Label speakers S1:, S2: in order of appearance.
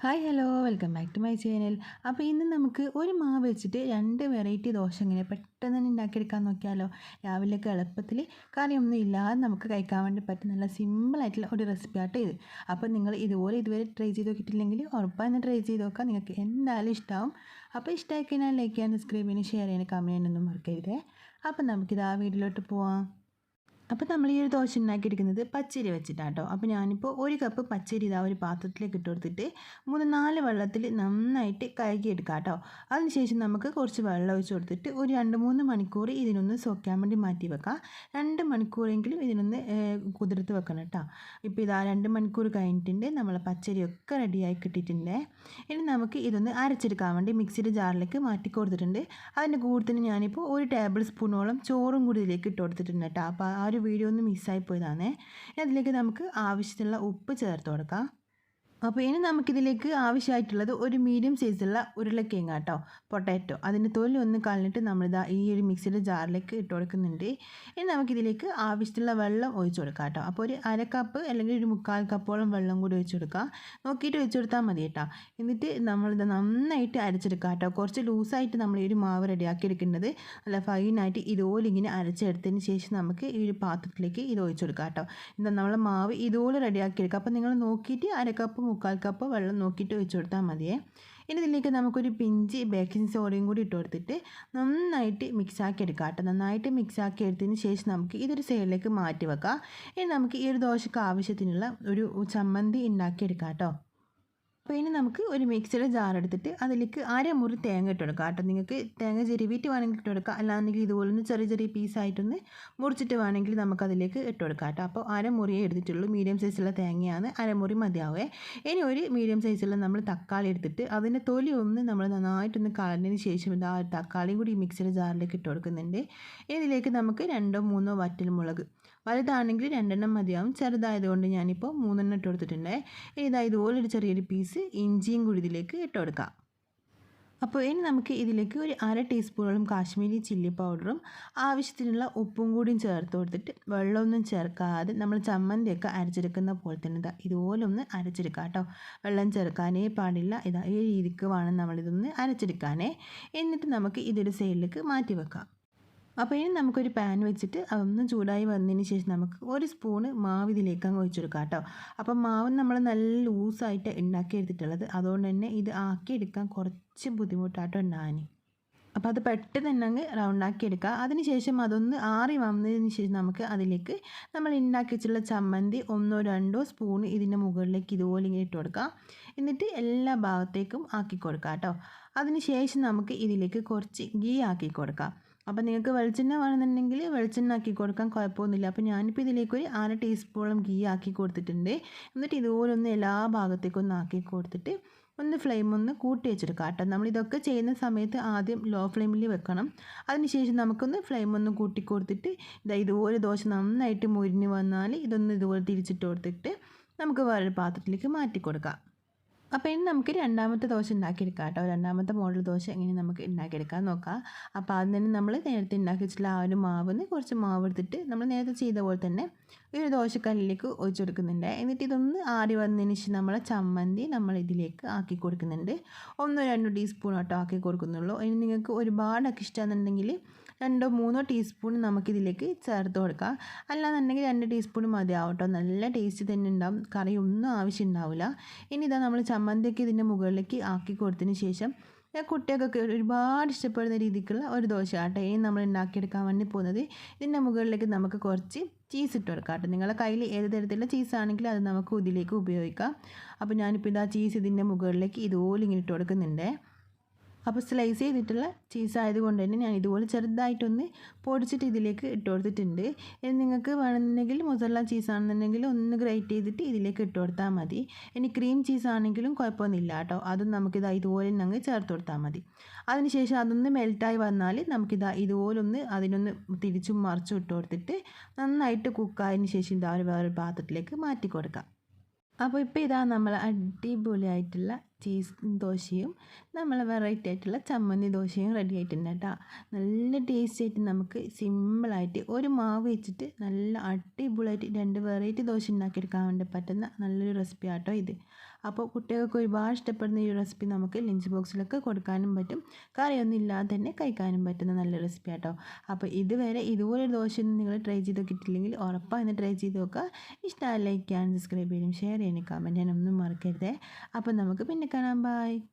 S1: Hi hello welcome back to my channel. അപ്പോൾ ഇന്ന് നമുക്ക് ഒരു മാവ് വെച്ചിട്ട് 2 വെറൈറ്റി ദോശ എങ്ങനെ പെട്ടെന്ന് തന്നെ ഉണ്ടാക്കിയെടുക്കാൻ നോക്കിയാലോ. രാവിലെയൊക്കെ എളുപ്പത്തിൽ കറിയൊന്നും ഇല്ലാതെ നമുക്ക് കഴിക്കാൻ വേണ്ടി പറ്റുന്ന നല്ല സിമ്പിളായിട്ടുള്ള ഒരു റെസിപ്പി ആട്ടോ ഇത്. അപ്പോൾ നിങ്ങൾ ഇതുവരെ ട്രൈ ചെയ്ത് നോക്കിയിട്ടില്ലെങ്കിൽ ഉറപ്പായി ട്രൈ ചെയ്ത് നോക്കാം, നിങ്ങൾക്ക് എന്തായാലും ഇഷ്ടമാവും. അപ്പോൾ ഇഷ്ടമായി കഴിഞ്ഞാൽ ലൈക്ക് ചെയ്യാൻ, സബ്സ്ക്രൈബ് ചെയ്യാൻ, ഷെയർ ചെയ്യാൻ, കമൻറ്റ് ചെയ്യാനൊന്നും മറക്കരുതേ. അപ്പോൾ നമുക്കിത് ആ വീഡിയോയിലോട്ട് പോവാം. അപ്പോൾ നമ്മൾ ഈ ഒരു ദോശ ഉണ്ടാക്കിയെടുക്കുന്നത് പച്ചരി വെച്ചിട്ടാണ് കേട്ടോ. അപ്പോൾ ഞാനിപ്പോൾ ഒരു കപ്പ് പച്ചരി ഇതാ ഒരു പാത്രത്തിലേക്ക് ഇട്ട് കൊടുത്തിട്ട് 3-4 വെള്ളത്തിൽ നന്നായിട്ട് കഴുകിയെടുക്കാം കേട്ടോ. അതിനുശേഷം നമുക്ക് കുറച്ച് വെള്ളം ഒഴിച്ച് കൊടുത്തിട്ട് ഒരു 2-3 മണിക്കൂർ ഇതിനൊന്ന് സോക്കാൻ വേണ്ടി മാറ്റി വെക്കാം. 2 മണിക്കൂറെങ്കിലും ഇതിനൊന്ന് കുതിർത്ത് വെക്കണം കേട്ടോ. ഇപ്പോൾ ഇതാ 2 മണിക്കൂർ കഴിഞ്ഞിട്ടുണ്ട്, നമ്മളെ പച്ചരിയൊക്കെ റെഡിയായി കിട്ടിയിട്ടുണ്ട്. ഇനി നമുക്ക് ഇതൊന്ന് അരച്ചെടുക്കാൻ വേണ്ടി മിക്സിയുടെ ജാറിലേക്ക് മാറ്റി കൊടുത്തിട്ടുണ്ട്. അതിൻ്റെ കൂടെ തന്നെ ഞാനിപ്പോൾ 1 ടേബിൾ സ്പൂണോളം ചോറും കൂടി ഇതിലേക്ക് ഇട്ട് കൊടുത്തിട്ടുണ്ട് കേട്ടോ. അപ്പോൾ ആ ഒരു വീഡിയോ ഒന്ന് മിസ്സായി പോയതാണേ. അതിലേക്ക് നമുക്ക് ആവശ്യത്തിനുള്ള ഉപ്പ് ചേർത്ത് കൊടുക്കാം. അപ്പോൾ ഇനി നമുക്കിതിലേക്ക് ആവശ്യമായിട്ടുള്ളത് ഒരു മീഡിയം സൈസുള്ള ഉരുളക്കിഴങ്ങ് കേട്ടോ, പൊട്ടാറ്റോ. അതിൻ്റെ തൊലി ഒന്ന് കളഞ്ഞിട്ട് നമ്മളിതാ ഈ ഒരു മിക്സിയുടെ ജാറിലേക്ക് ഇട്ട് കൊടുക്കുന്നുണ്ട്. ഇനി നമുക്കിതിലേക്ക് ആവശ്യത്തിലുള്ള വെള്ളം ഒഴിച്ച് കൊടുക്കാം കേട്ടോ. അപ്പോൾ ഒരു 1/2 കപ്പ് അല്ലെങ്കിൽ ഒരു 3/4 കപ്പോളം വെള്ളം കൂടി ഒഴിച്ച് കൊടുക്കുക. നോക്കിയിട്ട് ഒഴിച്ച് കൊടുത്താൽ മതി കേട്ടോ. എന്നിട്ട് നമ്മളിത് നന്നായിട്ട് അരച്ചെടുക്കുക കേട്ടോ. കുറച്ച് ലൂസായിട്ട് നമ്മൾ ഈ ഒരു മാവ് റെഡിയാക്കി എടുക്കേണ്ടത് നല്ല ഫൈനായിട്ട് ഇതുപോലെ ഇങ്ങനെ അരച്ചെടുത്തതിന് ശേഷം നമുക്ക് ഈ ഒരു പാത്രത്തിലേക്ക് ഇത് ഒഴിച്ച് കൊടുക്കാം കേട്ടോ. എന്താ നമ്മൾ മാവ് ഇതുപോലെ റെഡിയാക്കി എടുക്കുക. അപ്പോൾ നിങ്ങൾ നോക്കിയിട്ട് 1/2 കപ്പ് 3/4 കപ്പ് വെള്ളം നോക്കിയിട്ട് ഒഴിച്ച് കൊടുത്താൽ മതിയേ. ഇനി ഇതിലേക്ക് നമുക്കൊരു പിഞ്ച് ബേക്കിംഗ് സോഡയും കൂടി ഇട്ട് കൊടുത്തിട്ട് നന്നായിട്ട് മിക്സാക്കി എടുക്കാം കേട്ടോ. നന്നായിട്ട് മിക്സാക്കി എടുത്തതിന് ശേഷം നമുക്ക് ഇതൊരു സൈഡിലേക്ക് മാറ്റി വെക്കാം. ഇനി നമുക്ക് ഈ ഒരു ദോശയ്ക്ക് ആവശ്യത്തിനുള്ള ഒരു ചമ്മന്തി ഉണ്ടാക്കിയെടുക്കാം കേട്ടോ. അപ്പോൾ ഇനി നമുക്ക് ഒരു മിക്സിയുടെ ജാർ എടുത്തിട്ട് അതിലേക്ക് 1/2 മുറി തേങ്ങ ഇട്ട് കൊടുക്കാം കേട്ടോ. നിങ്ങൾക്ക് തേങ്ങ ചെരുവിയിട്ട് വേണമെങ്കിൽ ഇട്ട് കൊടുക്കാം, അല്ലാന്നെങ്കിൽ ഇതുപോലെ ഒന്ന് ചെറിയ ചെറിയ പീസായിട്ടൊന്ന് മുറിച്ചിട്ട് വേണമെങ്കിൽ നമുക്കതിലേക്ക് ഇട്ട് കൊടുക്കാം കേട്ടോ. അപ്പോൾ 1/2 മുറിയേ എടുത്തിട്ടുള്ളൂ, മീഡിയം സൈസുള്ള തേങ്ങയാണ്, 1/2 മുറി മതിയാവേ. ഇനി ഒരു മീഡിയം സൈസുള്ള നമ്മൾ തക്കാളി എടുത്തിട്ട് അതിൻ്റെ തൊലി ഒന്ന് നമ്മൾ നന്നായിട്ടൊന്ന് കളഞ്ഞതിന് ശേഷം ആ തക്കാളിയും കൂടി മിക്സിയുടെ ജാറിലേക്ക് ഇട്ട് കൊടുക്കുന്നുണ്ട്. ഇതിലേക്ക് നമുക്ക് 2-3 വറ്റൽമുളക്, വലുതാണെങ്കിൽ 2 മതിയാവും, ചെറുതായതുകൊണ്ട് ഞാനിപ്പോൾ 3 ഇട്ട് കൊടുത്തിട്ടുണ്ട്. ഇനി ഇതുപോലൊരു ചെറിയൊരു പീസ് ഇഞ്ചിയും കൂടി ഇതിലേക്ക് ഇട്ട് കൊടുക്കാം. അപ്പോൾ ഇനി നമുക്ക് ഇതിലേക്ക് ഒരു 1/2 ടീസ്പൂണോളം കാശ്മീരി ചില്ലി പൗഡറും ആവശ്യത്തിനുള്ള ഉപ്പും കൂടിയും ചേർത്ത് കൊടുത്തിട്ട് വെള്ളമൊന്നും ചേർക്കാതെ നമ്മൾ ചമ്മന്തിയൊക്കെ അരച്ചെടുക്കുന്ന പോലെ തന്നെ ഇതുപോലെ ഒന്ന് അരച്ചെടുക്കാം കേട്ടോ. വെള്ളം ചേർക്കാനേ പാടില്ല. ഈ രീതിക്ക് വേണം നമ്മളിതൊന്ന് അരച്ചെടുക്കാനേ. എന്നിട്ട് നമുക്ക് ഇതൊരു സൈഡിലേക്ക് മാറ്റി വെക്കാം. അപ്പോൾ ഇനി നമുക്കൊരു പാൻ വെച്ചിട്ട് അതൊന്ന് ചൂടായി വന്നതിന് ശേഷം നമുക്ക് 1 സ്പൂണ് മാവ് ഇതിലേക്ക് അങ്ങ് ഒഴിച്ചു കൊടുക്കാം കേട്ടോ. അപ്പോൾ മാവ് നമ്മൾ നല്ല ലൂസായിട്ട് ഉണ്ടാക്കിയെടുത്തിട്ടുള്ളത്, അതുകൊണ്ട് തന്നെ ഇത് ആക്കിയെടുക്കാൻ കുറച്ച് ബുദ്ധിമുട്ടാട്ടോ ഉണ്ടാകാൻ. അപ്പോൾ അത് പെട്ടെന്ന് തന്നെ അങ്ങ് റൗണ്ടാക്കി എടുക്കുക. അതിനുശേഷം അതൊന്ന് ആറി വന്നതിന് ശേഷം നമുക്ക് അതിലേക്ക് നമ്മൾ ഉണ്ടാക്കി വെച്ചുള്ള ചമ്മന്തി 1-2 സ്പൂൺ ഇതിൻ്റെ മുകളിലേക്ക് ഇതുപോലെ ഇങ്ങനെ ഇട്ട് കൊടുക്കാം. എന്നിട്ട് എല്ലാ ഭാഗത്തേക്കും ആക്കി കൊടുക്കാം കേട്ടോ. അതിന് ശേഷം നമുക്ക് ഇതിലേക്ക് കുറച്ച് ഗീ ആക്കി കൊടുക്കാം. അപ്പോൾ നിങ്ങൾക്ക് വെളിച്ചെണ്ണ വേണമെന്നുണ്ടെങ്കിൽ വെളിച്ചെണ്ണ ആക്കി കൊടുക്കാൻ കുഴപ്പമൊന്നുമില്ല. അപ്പോൾ ഞാനിപ്പോൾ ഇതിലേക്ക് ഒരു 1/2 ടീസ്പൂണും ഗീ ആക്കി കൊടുത്തിട്ടുണ്ട്. എന്നിട്ട് ഇതുപോലെ ഒന്ന് എല്ലാ ഭാഗത്തേക്കും ഒന്ന് ആക്കി കൊടുത്തിട്ട് ഒന്ന് ഫ്ലെയിം ഒന്ന് കൂട്ടി വെച്ചെടുക്കാം കേട്ടോ. നമ്മളിതൊക്കെ ചെയ്യുന്ന സമയത്ത് ആദ്യം ലോ ഫ്ലെയിമിൽ വെക്കണം. അതിനുശേഷം നമുക്കൊന്ന് ഫ്ലെയിം ഒന്ന് കൂട്ടി കൊടുത്തിട്ട് ഇതുപോലെ ദോശ നന്നായിട്ട് മുരിഞ്ഞ് വന്നാൽ ഇതൊന്ന് ഇതുപോലെ തിരിച്ചിട്ട് കൊടുത്തിട്ട് നമുക്ക് വേറൊരു പാത്രത്തിലേക്ക് മാറ്റി കൊടുക്കാം. അപ്പോൾ ഇനി നമുക്ക് രണ്ടാമത്തെ ദോശ ഉണ്ടാക്കിയെടുക്കാം കേട്ടോ. രണ്ടാമത്തെ മോഡൽ ദോശ എങ്ങനെ നമുക്ക് ഉണ്ടാക്കിയെടുക്കാൻ നോക്കാം. അപ്പോൾ ആദ്യം തന്നെ നമ്മൾ നേരത്തെ ഉണ്ടാക്കി വെച്ചിട്ടുള്ള ആ ഒരു മാവിന് കുറച്ച് മാവ് എടുത്തിട്ട് നമ്മൾ നേരത്തെ ചെയ്ത പോലെ തന്നെ ഈ ഒരു ദോശക്കല്ലിലേക്ക് ഒഴിച്ചു കൊടുക്കുന്നുണ്ട്. എന്നിട്ട് ഇതൊന്ന് ആറി വന്നതിന് ശേഷം നമ്മളെ ചമ്മന്തി നമ്മൾ ഇതിലേക്ക് ആക്കി കൊടുക്കുന്നുണ്ട്. 1-2 ടീസ്പൂൺ ആട്ടോ ആക്കി കൊടുക്കുന്നുള്ളൂ. ഇനി നിങ്ങൾക്ക് ഒരുപാടൊക്കെ ഇഷ്ടമാണെന്നുണ്ടെങ്കിൽ 2-3 ടീസ്പൂൺ നമുക്കിതിലേക്ക് ചേർത്ത് കൊടുക്കാം. അല്ലാന്നുണ്ടെങ്കിൽ 2 ടീസ്പൂൺ മതിയാവും കേട്ടോ. നല്ല ടേസ്റ്റ് തന്നെ ഉണ്ടാവും, കറിയൊന്നും ആവശ്യം ഉണ്ടാവില്ല. ഇനി ഇതാ നമ്മൾ ചമ്മന്തിയൊക്കെ ഇതിൻ്റെ മുകളിലേക്ക് ആക്കി കൊടുത്തതിന് ശേഷം കുട്ടികൾക്കൊക്കെ ഒരുപാട് ഇഷ്ടപ്പെടുന്ന രീതിക്കുള്ള ഒരു ദോശ ആട്ടെ ഇനി നമ്മൾ ഉണ്ടാക്കിയെടുക്കാൻ വേണ്ടി പോകുന്നത്. ഇതിൻ്റെ മുകളിലേക്ക് നമുക്ക് കുറച്ച് ചീസ് ഇട്ട് കൊടുക്കാം കേട്ടോ. നിങ്ങളുടെ കയ്യിൽ ഏത് തരത്തിലുള്ള ചീസാണെങ്കിലും അത് നമുക്ക് ഇതിലേക്ക് ഉപയോഗിക്കാം. അപ്പോൾ ഞാനിപ്പോൾ ഇതാ ചീസ് ഇതിൻ്റെ മുകളിലേക്ക് ഇതുപോലെ ഇങ്ങനെ ഇട്ട് കൊടുക്കുന്നുണ്ട്. അപ്പോൾ സ്ലൈസ് ചെയ്തിട്ടുള്ള ചീസ് ആയതുകൊണ്ട് തന്നെ ഞാൻ ഇതുപോലെ ചെറുതായിട്ടൊന്ന് പൊടിച്ചിട്ട് ഇതിലേക്ക് ഇട്ട് കൊടുത്തിട്ടുണ്ട്. ഇനി നിങ്ങൾക്ക് വേണമെന്നുണ്ടെങ്കിൽ മൊസറല്ല ചീസാണെന്നുണ്ടെങ്കിൽ ഒന്ന് ഗ്രേറ്റ് ചെയ്തിട്ട് ഇതിലേക്ക് ഇട്ട് കൊടുത്താൽ മതി. ഇനി ക്രീം ചീസ് ആണെങ്കിലും കുഴപ്പമൊന്നുമില്ല കേട്ടോ. അതും നമുക്കിതാ ഇതുപോലെ അങ്ങ് ചേർത്ത് കൊടുത്താൽ മതി. അതിനുശേഷം അതൊന്ന് മെൽറ്റായി വന്നാൽ നമുക്കിതാ ഇതുപോലെ ഒന്ന് അതിനൊന്ന് തിരിച്ചും മറിച്ചും ഇട്ട് കൊടുത്തിട്ട് നന്നായിട്ട് കുക്കായതിന് ശേഷം ഇതാ വേറൊരു പാത്രത്തിലേക്ക് മാറ്റി കൊടുക്കാം. അപ്പോൾ ഇപ്പോൾ ഇതാ നമ്മൾ അടിപൊളിയായിട്ടുള്ള ചീസ് ദോശയും നമ്മൾ വെറൈറ്റി ആയിട്ടുള്ള ചമ്മന്തി ദോശയും റെഡി ആയിട്ടുണ്ട് കേട്ടോ. നല്ല ടേസ്റ്റ് ആയിട്ട് നമുക്ക് സിമ്പിളായിട്ട് ഒരു മാവ് വെച്ചിട്ട് നല്ല അടിപൊളിയായിട്ട് 2 വെറൈറ്റി ദോശ ഉണ്ടാക്കിയെടുക്കാൻ വേണ്ടി പറ്റുന്ന നല്ലൊരു റെസിപ്പി ആട്ടോ ഇത്. അപ്പോൾ കുട്ടികൾക്ക് ഒരുപാട് ഇഷ്ടപ്പെടുന്ന ഈ റെസിപ്പി നമുക്ക് ലഞ്ച് ബോക്സിലൊക്കെ കൊടുക്കാനും പറ്റും. കറിയൊന്നും ഇല്ലാതെ തന്നെ കഴിക്കാനും പറ്റുന്ന നല്ല റെസിപ്പി കേട്ടോ. അപ്പോൾ ഇതുവരെ ഇതുപോലൊരു ദോശയൊന്നും നിങ്ങൾ ട്രൈ ചെയ്ത് നോക്കിയിട്ടില്ലെങ്കിൽ ഉറപ്പായി ഒന്ന് ട്രൈ ചെയ്ത് നോക്കുക. ഇഷ്ടമായി ലൈക്ക് ചെയ്യാനും സബ്സ്ക്രൈബ് ചെയ്യാനും ഷെയർ ചെയ്യാനും കമൻറ്റ് ചെയ്യാനും ഒന്നും മറക്കരുതേ. അപ്പോൾ നമുക്ക് പിന്നെ കാണാം. ബൈ.